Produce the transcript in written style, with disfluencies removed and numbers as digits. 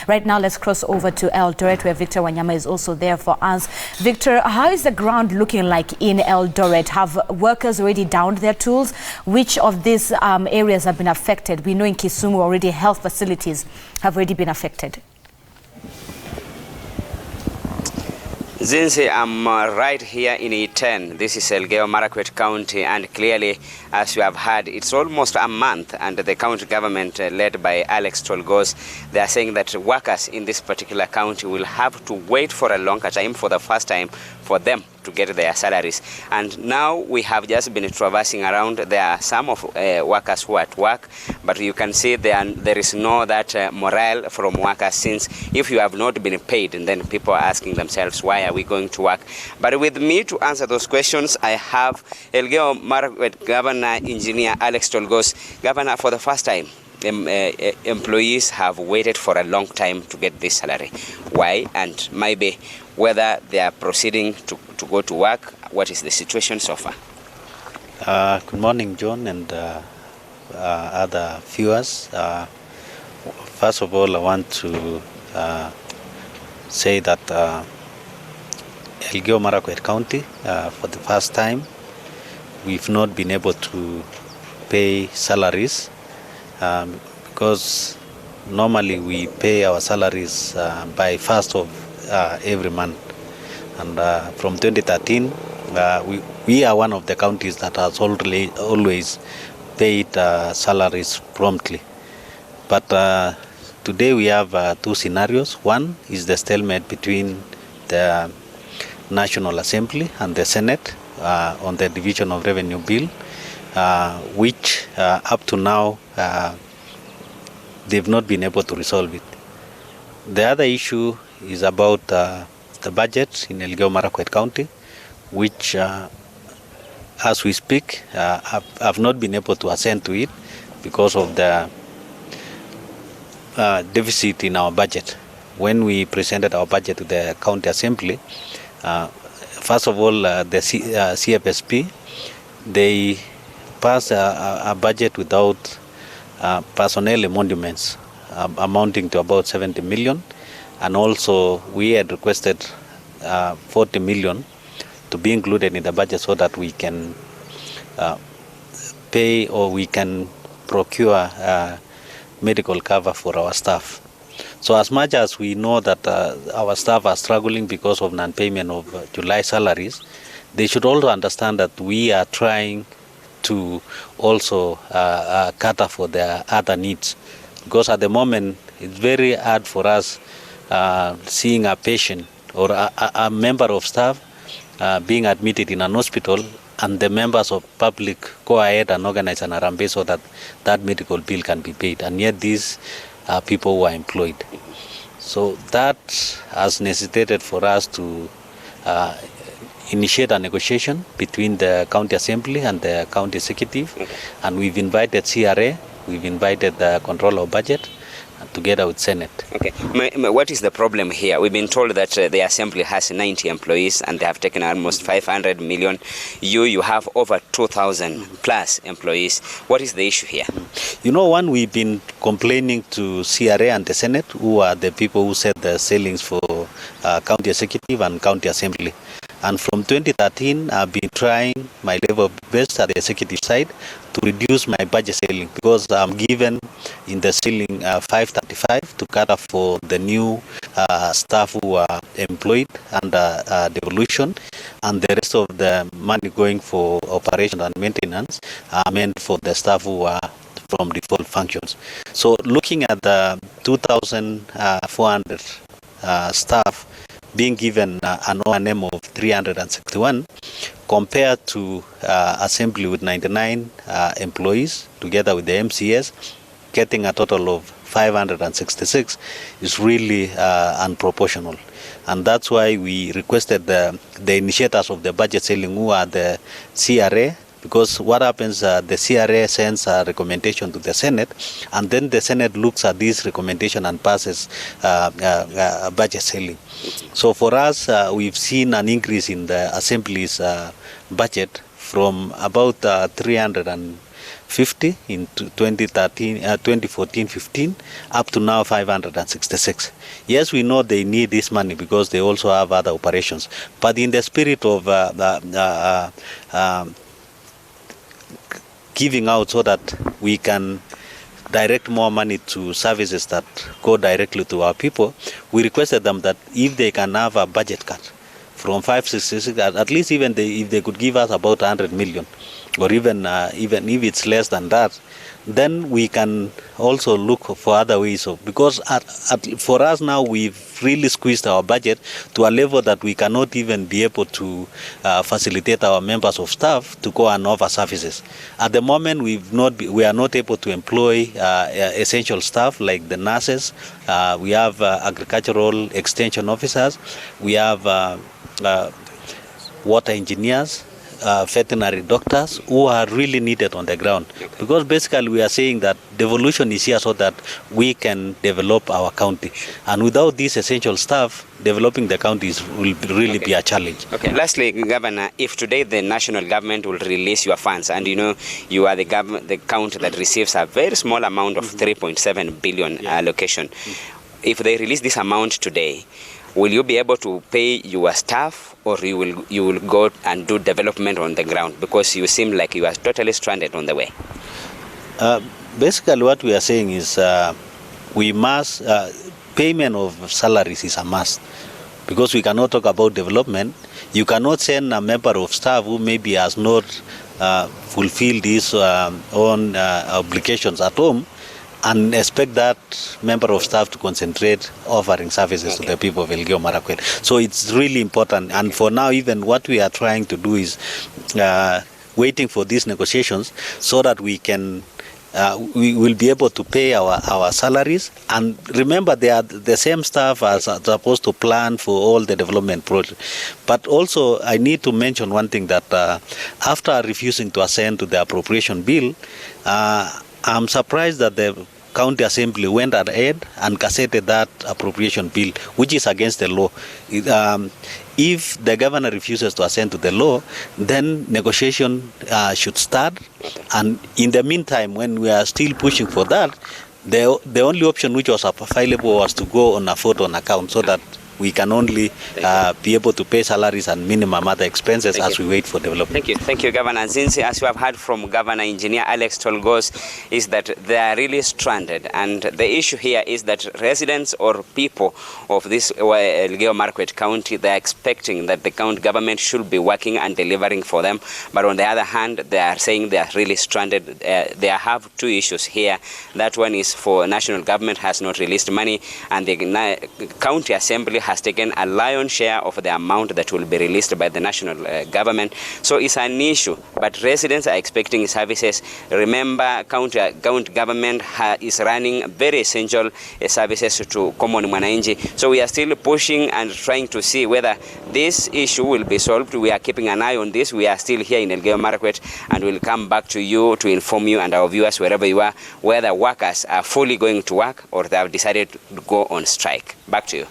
Right now, let's cross over to Eldoret, where Victor Wanyama is also there for us. Victor, how is the ground looking like in Eldoret? Have workers already downed their tools? Which of these areas have been affected? We know in Kisumu already health facilities have already been affected. Zinzi, I'm right here in E10. This is Elgeyo Marakwet County, and clearly, as you have heard, it's almost a month, and the county government, led by Alex Tolgos, they are saying that workers in this particular county will have to wait for a longer time, for the first time, for them to get their salaries. And now we have just been traversing around. There are some of workers who are at work, but you can see there is no that morale from workers, since if you have not been paid, and then people are asking themselves, why are we going to work? But with me to answer those questions, I have Elgeyo Marakwet Governor Engineer Alex Tolgos. Governor, for the first time, employees have waited for a long time to get this salary. Why? And maybe whether they are proceeding to go to work. What is the situation so far? Good morning, John, and other viewers. First of all, I want to say that Elgeyo Marakwet County, for the first time, we've not been able to pay salaries because normally we pay our salaries by 1st of every month. And from 2013, we are one of the counties that has always paid salaries promptly. But today we have two scenarios. One is the stalemate between the National Assembly and the Senate on the Division of Revenue Bill, which up to now they've not been able to resolve it. The other issue is about the budget in Elgeyo Marakwet County, which as we speak have not been able to assent to it because of the deficit in our budget. When we presented our budget to the County Assembly, first of all, the CFSP, they passed a budget without personnel emoluments amounting to about 70 million. And also we had requested 40 million to be included in the budget so that we can pay, or we can procure medical cover for our staff. So as much as we know that our staff are struggling because of non-payment of July salaries, they should also understand that we are trying to also cater for their other needs. Because at the moment, it's very hard for us seeing a patient or a member of staff being admitted in an hospital, and the members of public go ahead and organize an Arambe so that that medical bill can be paid. And yet these are people who are employed. So that has necessitated for us to initiate a negotiation between the County Assembly and the County Executive. Okay. And we've invited CRA, we've invited the Controller of Budget, together with Senate. Okay. What is the problem here? We've been told that the Assembly has 90 employees and they have taken almost 500 million. You have over 2,000 plus employees. What is the issue here? You know, one, we've been complaining to CRA and the Senate, who are the people who set the ceilings for County Executive and County Assembly. And from 2013, I've been trying my level best at the executive side to reduce my budget ceiling, because I'm given in the ceiling 535 to cater for the new staff who are employed under devolution, and the rest of the money going for operation and maintenance are meant for the staff who are from default functions. So looking at the 2,400 staff being given an O&M of 361 compared to Assembly with 99 employees together with the MCS, getting a total of 566 is really unproportional. And that's why we requested the initiators of the budget ceiling, who are the CRA, because what happens, the CRA sends a recommendation to the Senate, and then the Senate looks at this recommendation and passes a budget ceiling. So for us, we've seen an increase in the Assembly's budget from about 300 and 550 in 2014-15, up to now 566. Yes, we know they need this money because they also have other operations. But in the spirit of giving out so that we can direct more money to services that go directly to our people, we requested them that if they can have a budget cut from 566, at least even if they could give us about 100 million, or even if it's less than that, then we can also look for other ways of, because for us now we've really squeezed our budget to a level that we cannot even be able to facilitate our members of staff to go and offer services. At the moment, we are not able to employ essential staff like the nurses. We have agricultural extension officers. We have water engineers, veterinary doctors who are really needed on the ground, because basically we are saying that devolution is here so that we can develop our county, and without these essential staff, developing the counties will really be a challenge. Okay. Lastly, Governor, if today the national government will release your funds, and you are the county that receives a very small amount of 3.7 billion allocation, if they release this amount today, will you be able to pay your staff, or you will go and do development on the ground, because you seem like you are totally stranded on the way? Basically, what we are saying is we must payment of salaries is a must, because we cannot talk about development. You cannot send a member of staff who maybe has not fulfilled his own obligations at home and expect that member of staff to concentrate offering services to the people of Elgeyo Marakwet. So it's really important. And for now, even what we are trying to do is waiting for these negotiations so that we can we will be able to pay our salaries. And remember, they are the same staff as are supposed to plan for all the development projects. But also, I need to mention one thing, that after refusing to assent to the appropriation bill, I'm surprised that the County Assembly went ahead and cassetted that appropriation bill, which is against the law. If the governor refuses to assent to the law, then negotiation should start. And in the meantime, when we are still pushing for that, the only option which was available was to go on a vote on account, so that we can only be able to pay salaries and minimum other expenses as we wait for development. Thank you, Governor. Since, as you have heard from Governor Engineer Alex Tolgos, is that they are really stranded, and the issue here is that residents or people of this Elgeyo Marakwet County, they are expecting that the county government should be working and delivering for them, but on the other hand, they are saying they are really stranded. They have two issues here. That one is for national government has not released money, and the county assembly has taken a lion's share of the amount that will be released by the national government. So it's an issue, but residents are expecting services. Remember, county government is running very essential services to common mwananchi. So we are still pushing and trying to see whether this issue will be solved. We are keeping an eye on this. We are still here in Elgeyo Marakwet, and we'll come back to you to inform you and our viewers wherever you are, whether workers are fully going to work or they have decided to go on strike. Back to you.